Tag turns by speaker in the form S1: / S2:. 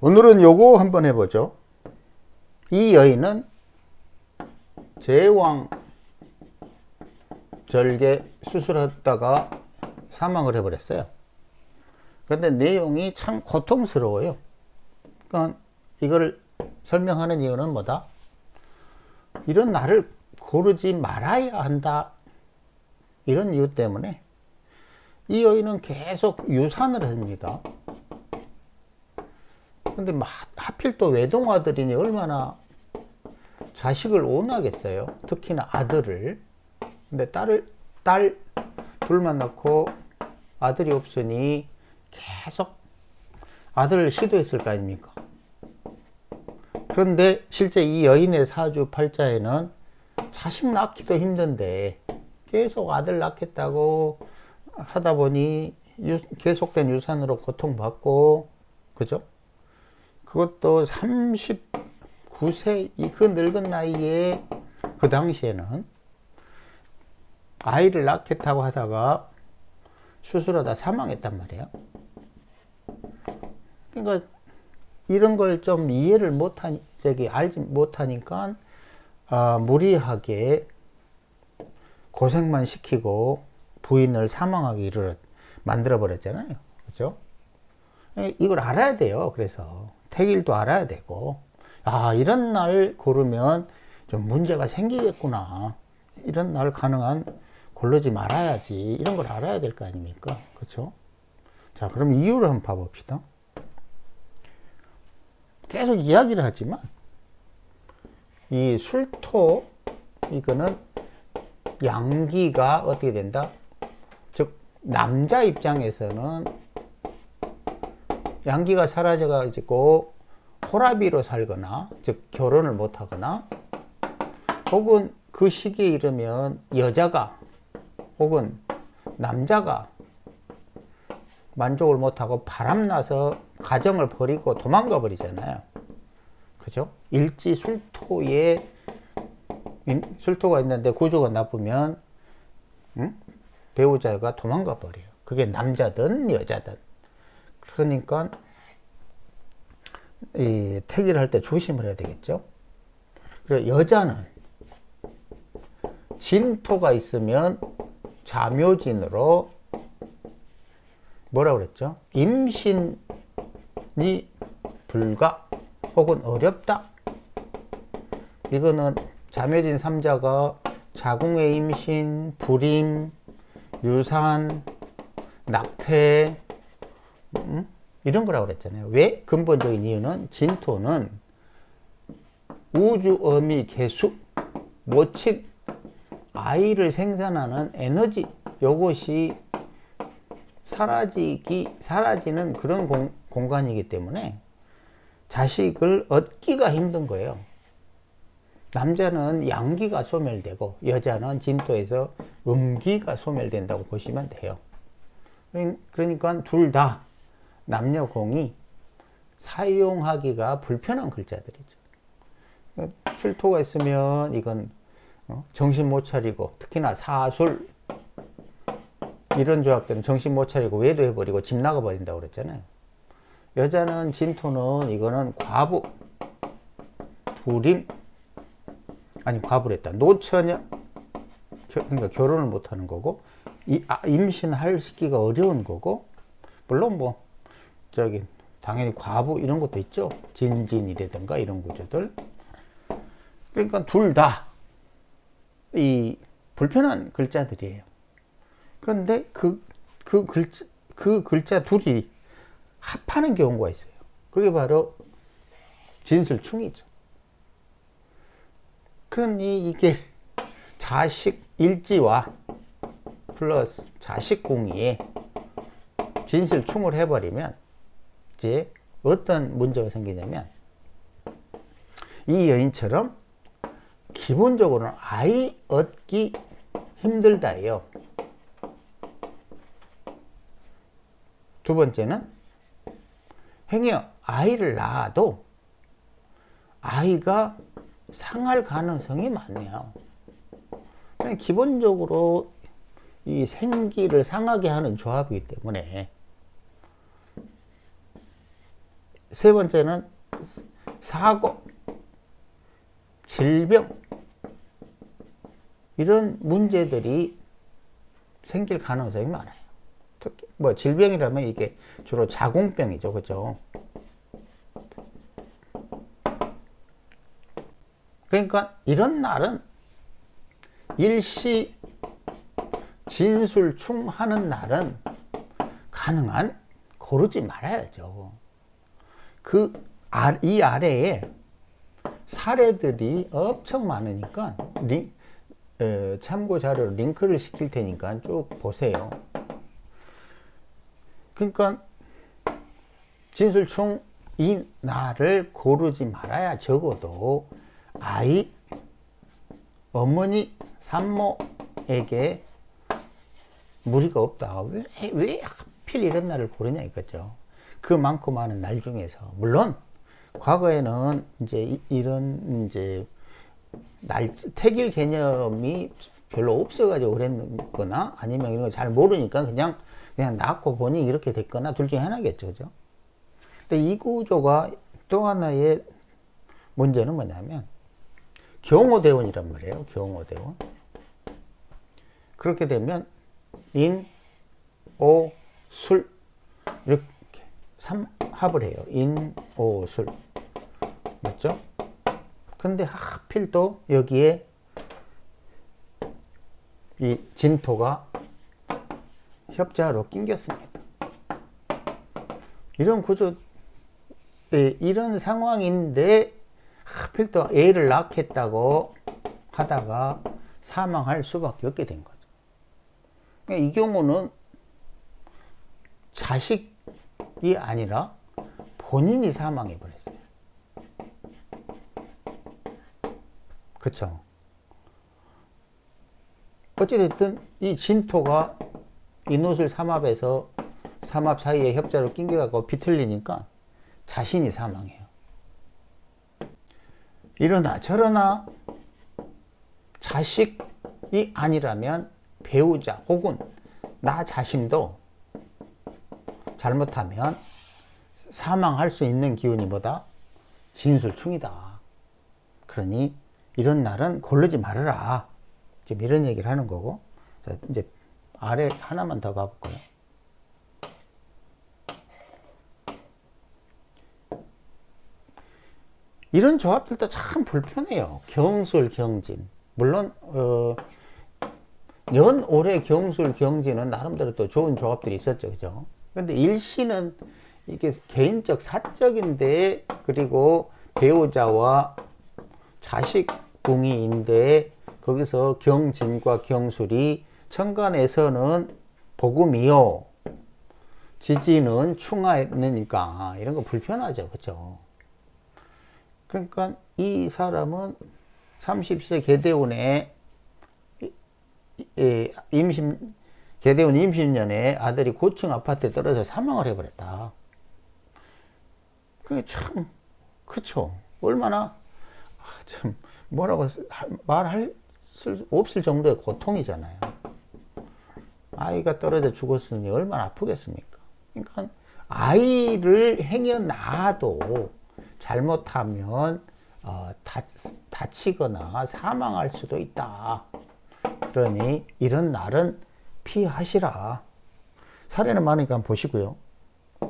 S1: 오늘은 요거 한번 해보죠. 이 여인은 제왕절개 수술했다가 사망을 해버렸어요. 그런데 내용이 참 고통스러워요. 그러니까 이걸 설명하는 이유는 뭐다? 이런 날을 고르지 말아야 한다. 이런 이유 때문에 이 여인은 계속 유산을 합니다. 근데 하필 또 외동아들이니 얼마나 자식을 원하겠어요. 특히나 아들을. 근데 딸 둘만 낳고 아들이 없으니 계속 아들을 시도했을 거 아닙니까? 그런데 실제 이 여인의 사주팔자에는 자식 낳기도 힘든데 계속 아들 낳겠다고 하다 보니 계속된 유산으로 고통받고, 그죠? 그것도 39세 그 늙은 나이에 그 당시에는 아이를 낳겠다고 하다가 수술하다 사망했단 말이에요. 그러니까 이런 걸 좀 이해를 알지 못하니까 무리하게 고생만 시키고 부인을 사망하게 만들어 버렸잖아요. 그죠? 이걸 알아야 돼요. 그래서 태길도 알아야 되고, 이런 날 고르면 좀 문제가 생기겠구나. 이런 날 가능한 고르지 말아야지. 이런 걸 알아야 될 거 아닙니까? 그렇죠? 자, 그럼 이유를 한번 봐봅시다. 계속 이야기를 하지만 이 술토, 이거는 양기가 어떻게 된다? 즉 남자 입장에서는 양기가 사라져가지고 호라비로 살거나, 즉 결혼을 못하거나, 혹은 그 시기에 이르면 여자가 혹은 남자가 만족을 못하고 바람나서 가정을 버리고 도망가 버리잖아요. 그죠? 일지 술토에 술토가 있는데 구조가 나쁘면 배우자가 도망가 버려요. 그게 남자든 여자든. 그러니까 이 태기를 할 때 조심을 해야 되겠죠. 그리고 여자는 진토가 있으면 자묘진으로 뭐라 그랬죠? 임신이 불가 혹은 어렵다. 이거는 자묘진 3자가 자궁의 임신, 불임, 유산, 낙태, 이런 거라고 그랬잖아요. 왜? 근본적인 이유는 진토는 우주, 어미, 개수, 모친, 아이를 생산하는 에너지, 요것이 사라지는 그런 공간이기 때문에 자식을 얻기가 힘든 거예요. 남자는 양기가 소멸되고 여자는 진토에서 음기가 소멸된다고 보시면 돼요. 그러니까 둘 다 남녀공이 사용하기가 불편한 글자들이죠. 술토가 있으면 이건 정신 못 차리고, 특히나 사술 이런 조합들은 정신 못 차리고 외도해버리고 집 나가버린다고 그랬잖아요. 여자는 진토는 이거는 과부, 불임, 아니 과부랬다, 노처녀, 그러니까 결혼을 못하는 거고, 임신할 시기가 어려운 거고, 물론 당연히 과부 이런 것도 있죠. 진진이라든가 이런 구조들. 그러니까 둘 다 이 불편한 글자들이에요. 그런데 그 글자 둘이 합하는 경우가 있어요. 그게 바로 진술충이죠. 그러니 이게 자식 일지와 플러스 자식 공이에 진술충을 해버리면 이제 어떤 문제가 생기냐면, 이 여인처럼 기본적으로는 아이 얻기 힘들다예요. 두 번째는 행여 아이를 낳아도 아이가 상할 가능성이 많네요. 기본적으로 이 생기를 상하게 하는 조합이기 때문에 세 번째는 사고, 질병, 이런 문제들이 생길 가능성이 많아요. 특히 뭐 질병이라면 이게 주로 자궁병이죠, 그죠? 그러니까 이런 날은 일시 진술충하는 날은 가능한 고르지 말아야죠. 이 아래에 사례들이 엄청 많으니까 참고 자료로 링크를 시킬 테니까 쭉 보세요. 그러니까 진술충 이 날을 고르지 말아야 적어도 아이, 어머니, 산모에게 무리가 없다. 왜 하필 이런 날을 고르냐 이거죠. 그 많고 많은 날 중에서 물론 과거에는 이제 이런 이제 택일 개념이 별로 없어가지고 그랬거나 아니면 이런 거 잘 모르니까 그냥 낳고 보니 이렇게 됐거나 둘 중에 하나겠죠, 그죠? 근데 이 구조가 또 하나의 문제는 뭐냐면 경호대원이란 말이에요. 경호대원. 그렇게 되면 인, 오, 술 이렇게 합을 해요. 인, 오, 술. 맞죠? 근데 하필 또 여기에 이 진토가 협자로 낑겼습니다. 이런 구조, 이런 상황인데 하필 또 애를 낳겠다고 하다가 사망할 수밖에 없게 된 거죠. 그러니까 이 경우는 자식이 아니라 본인이 사망해 버렸어요. 그쵸? 어찌됐든 이 진토가 인옷을 삼합해서 삼합 사이에 협자로 낑겨갖고 비틀리니까 자신이 사망해요. 이러나 저러나 자식이 아니라면 배우자 혹은 나 자신도 잘못하면 사망할 수 있는 기운이 뭐다? 진술충이다. 그러니 이런 날은 고르지 말아라. 지금 이런 얘기를 하는 거고. 자, 이제 아래 하나만 더 가볼까요? 이런 조합들도 참 불편해요. 경술, 경진. 물론 연, 올해 경술, 경진은 나름대로 또 좋은 조합들이 있었죠. 그죠? 근데 일시는 이게 개인적, 사적인데, 그리고 배우자와 자식 궁이인데, 거기서 경진과 경술이 천간에서는 복음이요. 지지는 충하니까 이런 거 불편하죠. 그죠? 그러니까 이 사람은 30세 계대운에 계대운 임신년에 아들이 고층 아파트에 떨어져 사망을 해버렸다. 그게 참, 그쵸. 얼마나, 참, 뭐라고 말할 수 없을 정도의 고통이잖아요. 아이가 떨어져 죽었으니 얼마나 아프겠습니까? 그러니까 아이를 행여놔도 잘못하면 다치거나 사망할 수도 있다. 그러니 이런 날은 피하시라. 사례는 많으니까 한번 보시고요.